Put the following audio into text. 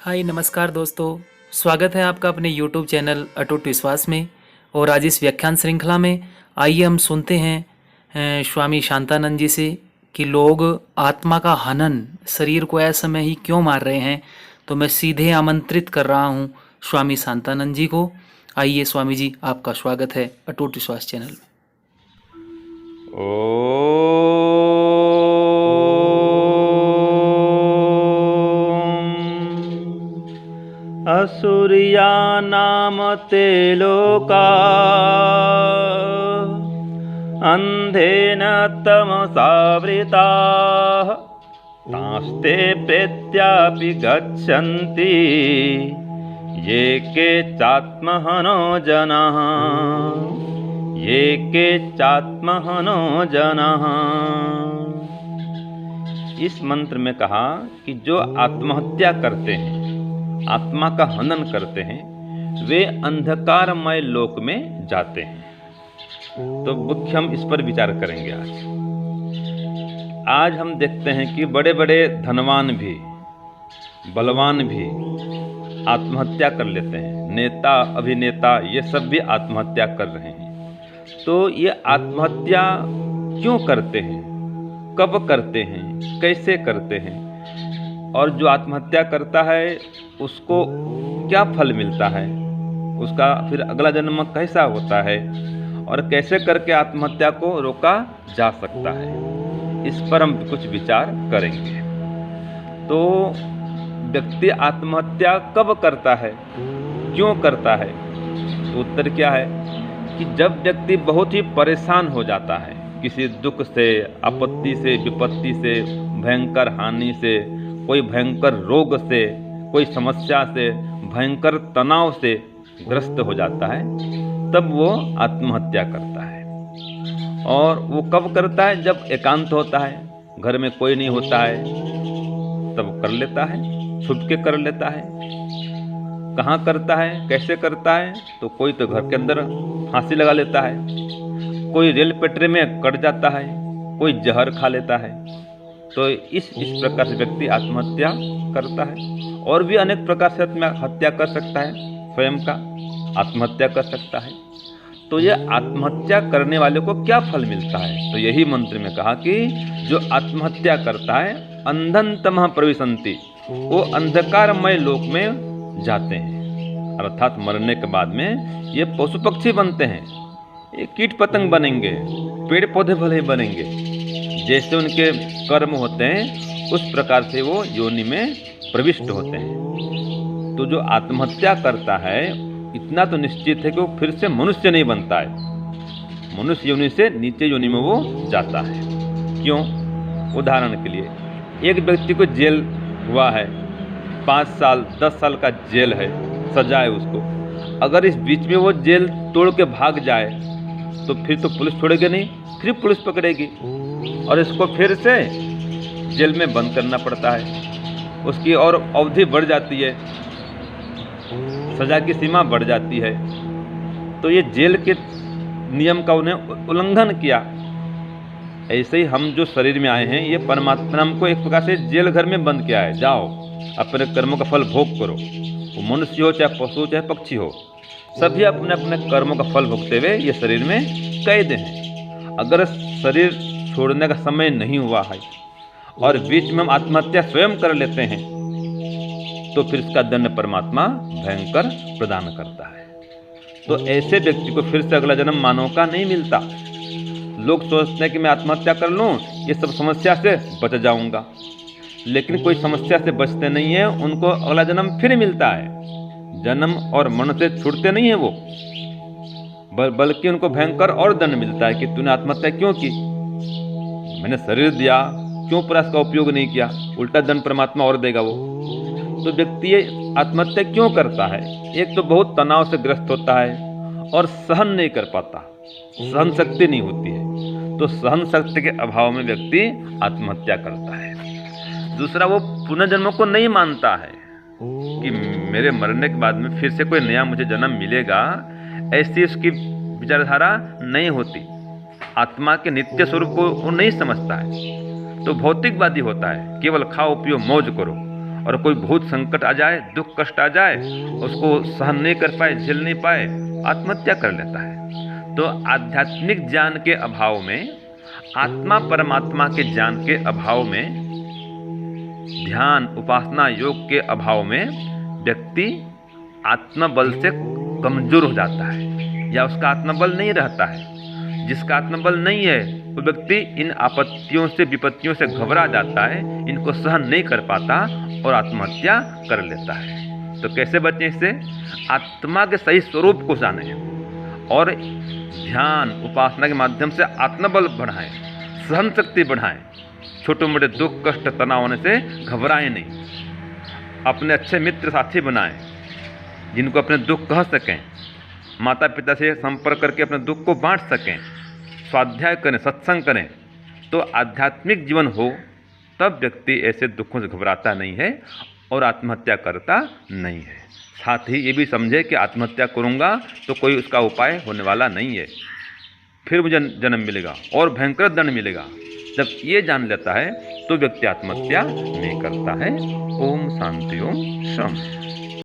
हाय नमस्कार दोस्तों। स्वागत है आपका अपने YouTube चैनल अटूट विश्वास में। और आज इस व्याख्यान श्रृंखला में आइए हम सुनते हैं स्वामी शांतानंद जी से कि लोग आत्मा का हनन शरीर को असमय ही क्यों मार रहे हैं। तो मैं सीधे आमंत्रित कर रहा हूँ स्वामी शांतानंद जी को। आइए स्वामी जी, आपका स्वागत है अटूट विश्वास चैनल में। असुर्यानाम ते लोका अन्धेन तमसावृताः तांस्ते प्रेत्यापि गच्छन्ति ये के चात्महनो जनाः ये के चात्महनो जनाः। इस मंत्र में कहा कि जो आत्महत्या करते हैं, आत्मा का हनन करते हैं, वे अंधकारमय लोक में जाते हैं। तो मुख्य हम इस पर विचार करेंगे आज हम देखते हैं कि बड़े बड़े धनवान भी, बलवान भी आत्महत्या कर लेते हैं। नेता, अभिनेता, ये सब भी आत्महत्या कर रहे हैं। तो ये आत्महत्या क्यों करते हैं, कब करते हैं, कैसे करते हैं, और जो आत्महत्या करता है उसको क्या फल मिलता है, उसका फिर अगला जन्म कैसा होता है, और कैसे करके आत्महत्या को रोका जा सकता है, इस पर हम कुछ विचार करेंगे। तो व्यक्ति आत्महत्या कब करता है, क्यों करता है? तो उत्तर क्या है कि जब व्यक्ति बहुत ही परेशान हो जाता है, किसी दुख से, आपत्ति से, विपत्ति से, भयंकर हानि से, कोई भयंकर रोग से, कोई समस्या से, भयंकर तनाव से ग्रस्त हो जाता है, तब वो आत्महत्या करता है। और वो कब करता है? जब एकांत होता है, घर में कोई नहीं होता है, तब कर लेता है, छुप के कर लेता है। कहाँ करता है, कैसे करता है? तो कोई तो घर के अंदर फांसी लगा लेता है, कोई रेल पटरी में कट जाता है, कोई जहर खा लेता है। तो इस प्रकार से व्यक्ति आत्महत्या करता है। और भी अनेक प्रकार से हत्या कर सकता है, स्वयं का आत्महत्या कर सकता है। तो ये आत्महत्या करने वाले को क्या फल मिलता है? तो यही मंत्र में कहा कि जो आत्महत्या करता है अंधन तमः प्रविशन्ति, वो अंधकारमय लोक में जाते हैं। अर्थात मरने के बाद में ये पशु पक्षी बनते हैं, ये कीट पतंग बनेंगे, पेड़ पौधे भले बनेंगे। जैसे उनके कर्म होते हैं उस प्रकार से वो योनि में प्रविष्ट होते हैं। तो जो आत्महत्या करता है, इतना तो निश्चित है कि वो फिर से मनुष्य नहीं बनता है, मनुष्य योनि से नीचे योनि में वो जाता है। क्यों? उदाहरण के लिए एक व्यक्ति को जेल हुआ है, 5 साल 10 साल का जेल है, सजा है उसको। अगर इस बीच में वो जेल तोड़ के भाग जाए तो फिर तो पुलिस छोड़ेगी नहीं, फिर पुलिस पकड़ेगी और इसको फिर से जेल में बंद करना पड़ता है। उसकी और अवधि बढ़ जाती है, सजा की सीमा बढ़ जाती है। तो ये जेल के नियम का उन्हें उल्लंघन किया। ऐसे ही हम जो शरीर में आए हैं, ये परमात्मा ने हमको एक प्रकार से जेल घर में बंद किया है। जाओ अपने कर्मों का फल भोग करो। वो मनुष्य हो, चाहे पशु हो, चाहे पक्षी हो, सभी अपने अपने कर्मों का फल भोगते हुए ये शरीर में कैद हैं। अगर शरीर छोड़ने का समय नहीं हुआ है और बीच में हम आत्महत्या स्वयं कर लेते हैं, तो फिर इसका दंड परमात्मा भयंकर प्रदान करता है। तो ऐसे व्यक्ति को फिर से अगला जन्म मानव का नहीं मिलता। लोग सोचते हैं कि मैं आत्महत्या कर लूँ, ये सब समस्या से बच जाऊंगा, लेकिन कोई समस्या से बचते नहीं है। उनको अगला जन्म फिर मिलता है। जन्म और मरण से छूटते नहीं है वो, बल्कि उनको भयंकर और दंड मिलता है कि तूने आत्महत्या क्यों की, मैंने शरीर दिया, क्यों पूरा इसका उपयोग नहीं किया, उल्टा दंड परमात्मा और देगा वो। तो व्यक्ति आत्महत्या क्यों करता है? एक तो बहुत तनाव से ग्रस्त होता है और सहन नहीं कर पाता, सहन शक्ति नहीं होती है। तो सहन शक्ति के अभाव में व्यक्ति आत्महत्या करता है। दूसरा, वो पुनर्जन्मों को नहीं मानता है कि मेरे मरने के बाद में फिर से कोई नया मुझे जन्म मिलेगा, ऐसी उसकी विचारधारा नहीं होती। आत्मा के नित्य स्वरूप को वो नहीं समझता है। तो भौतिकवादी होता है, केवल खाओ पियो मौज करो और कोई भूत संकट आ जाए, दुख कष्ट आ जाए, उसको सहन नहीं कर पाए, झेल नहीं पाए, आत्महत्या कर लेता है। तो आध्यात्मिक ज्ञान के अभाव में, आत्मा परमात्मा के ज्ञान के अभाव में, ध्यान उपासना योग के अभाव में व्यक्ति आत्मबल से कमजोर हो जाता है या उसका आत्मबल नहीं रहता है। जिसका आत्मबल नहीं है वो व्यक्ति इन आपत्तियों से, विपत्तियों से घबरा जाता है, इनको सहन नहीं कर पाता और आत्महत्या कर लेता है। तो कैसे बचें इससे? आत्मा के सही स्वरूप को जानें और ध्यान उपासना के माध्यम से आत्मबल बढ़ाएं, सहन शक्ति बढ़ाएं, छोटे मोटे दुख कष्ट तनाव होने से घबराएं नहीं। अपने अच्छे मित्र साथी बनाएं जिनको अपने दुख कह सकें, माता पिता से संपर्क करके अपने दुख को बांट सकें, स्वाध्याय करें, सत्संग करें। तो आध्यात्मिक जीवन हो तब व्यक्ति ऐसे दुखों से घबराता नहीं है और आत्महत्या करता नहीं है। साथ ही ये भी समझे कि आत्महत्या करूँगा तो कोई उसका उपाय होने वाला नहीं है, फिर मुझे जन्म मिलेगा और भयंकर दंड मिलेगा। जब ये जान लेता है तो व्यक्ति आत्महत्या नहीं करता है। ओम शांति, ओम शांति।